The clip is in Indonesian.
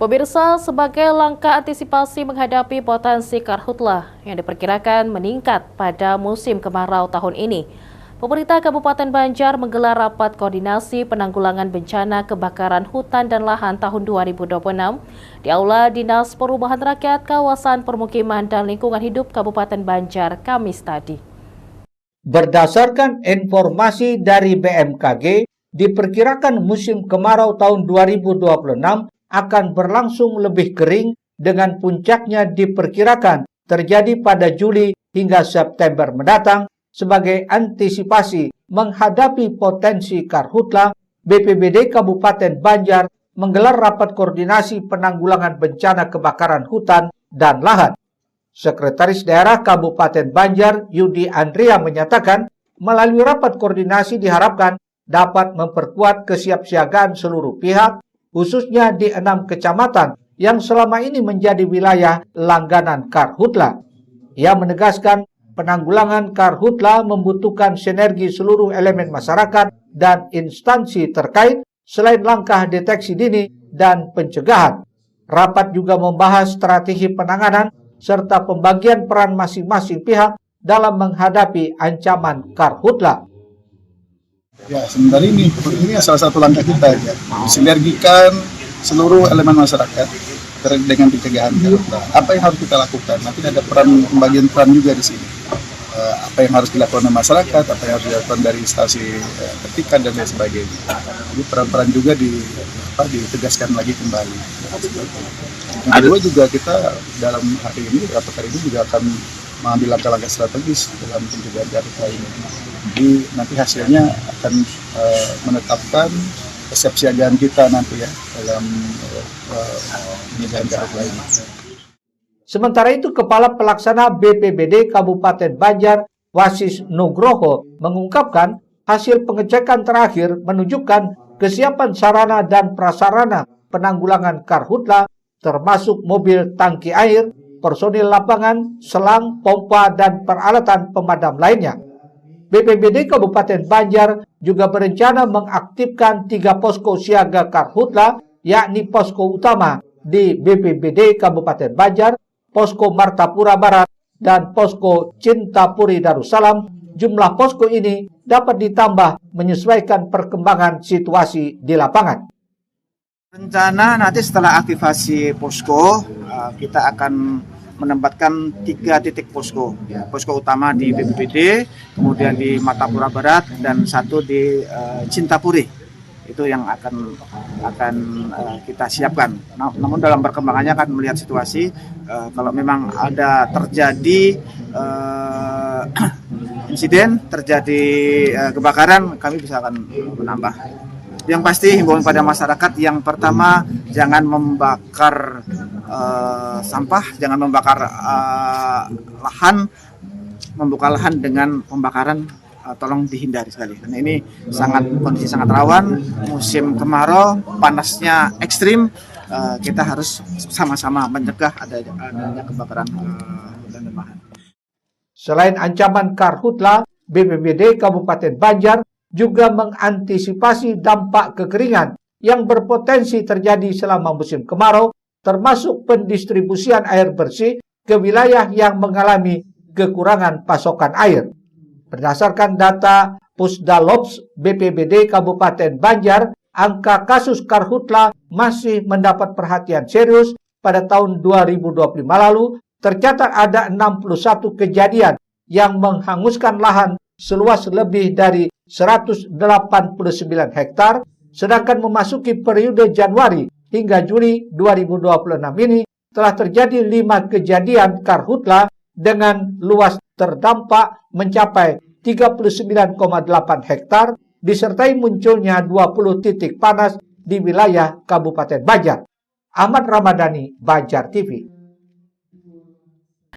Pemirsa, sebagai langkah antisipasi menghadapi potensi karhutlah yang diperkirakan meningkat pada musim kemarau tahun ini, pemerintah Kabupaten Banjar menggelar rapat koordinasi penanggulangan bencana kebakaran hutan dan lahan tahun 2026 di Aula Dinas Perumahan Rakyat Kawasan Permukiman dan Lingkungan Hidup Kabupaten Banjar Kamis tadi. Berdasarkan informasi dari BMKG, diperkirakan musim kemarau tahun 2026 akan berlangsung lebih kering dengan puncaknya diperkirakan terjadi pada Juli hingga September mendatang. Sebagai antisipasi menghadapi potensi karhutla, BPBD Kabupaten Banjar menggelar rapat koordinasi penanggulangan bencana kebakaran hutan dan lahan. Sekretaris Daerah Kabupaten Banjar Yudi Andrea menyatakan, melalui rapat koordinasi diharapkan dapat memperkuat kesiapsiagaan seluruh pihak, khususnya di 6 kecamatan yang selama ini menjadi wilayah langganan karhutla. Ia menegaskan penanggulangan karhutla membutuhkan sinergi seluruh elemen masyarakat dan instansi terkait selain langkah deteksi dini dan pencegahan. Rapat juga membahas strategi penanganan serta pembagian peran masing-masing pihak dalam menghadapi ancaman karhutla. Ya, sementara ini salah satu langkah kita ya, sinergikan seluruh elemen masyarakat terkait dengan pencegahan karhutla. Apa yang harus kita lakukan? Nanti ada pembagian peran juga di sini. Apa yang harus dilakukan oleh masyarakat, apa yang harus dilakukan dari instansi tertikan dan lain sebagainya. Jadi peran-peran juga ditegaskan lagi kembali. Yang kedua juga kita dalam hari ini juga akan mengambil langkah-langkah strategis dalam pencegahan karhutla ini. Jadi nanti hasilnya akan menetapkan kesiapsiagaan kita nanti ya dalam pencegahan karhutla ini. Sementara itu, Kepala Pelaksana BPBD Kabupaten Banjar, Wasis Nugroho, mengungkapkan hasil pengecekan terakhir menunjukkan kesiapan sarana dan prasarana penanggulangan karhutla, termasuk mobil tangki air, personil lapangan, selang, pompa, dan peralatan pemadam lainnya. BPBD Kabupaten Banjar juga berencana mengaktifkan 3 posko siaga karhutla, yakni posko utama di BPBD Kabupaten Banjar, posko Martapura Barat, dan posko Cintapuri Darussalam. Jumlah posko ini dapat ditambah menyesuaikan perkembangan situasi di lapangan. Rencana nanti setelah aktivasi posko, kita akan menempatkan 3 titik posko. Posko utama di BPBD, kemudian di Martapura Barat, dan 1 di Cintapuri. Itu yang akan kita siapkan. Namun dalam perkembangannya akan melihat situasi, kalau memang ada terjadi insiden, terjadi kebakaran, kami bisa akan menambah. Yang pasti himbauan pada masyarakat, yang pertama jangan membakar sampah, jangan membakar lahan, membuka lahan dengan pembakaran. Tolong dihindari sekali, karena ini kondisi sangat rawan, musim kemarau, panasnya ekstrim, kita harus sama-sama mencegah adanya kebakaran hutan dan lahan. Selain ancaman karhutla, BPBD Kabupaten Banjar juga mengantisipasi dampak kekeringan yang berpotensi terjadi selama musim kemarau, termasuk pendistribusian air bersih ke wilayah yang mengalami kekurangan pasokan air. Berdasarkan data Pusdalops BPBD Kabupaten Banjar, angka kasus karhutla masih mendapat perhatian serius. Pada tahun 2025 lalu, tercatat ada 61 kejadian yang menghanguskan lahan seluas lebih dari 189 hektar, sedangkan memasuki periode Januari hingga Juli 2026 ini telah terjadi 5 kejadian karhutla dengan luas terdampak mencapai 39,8 hektar, disertai munculnya 20 titik panas di wilayah Kabupaten Banjar. Ahmad Ramadhani, Banjar TV.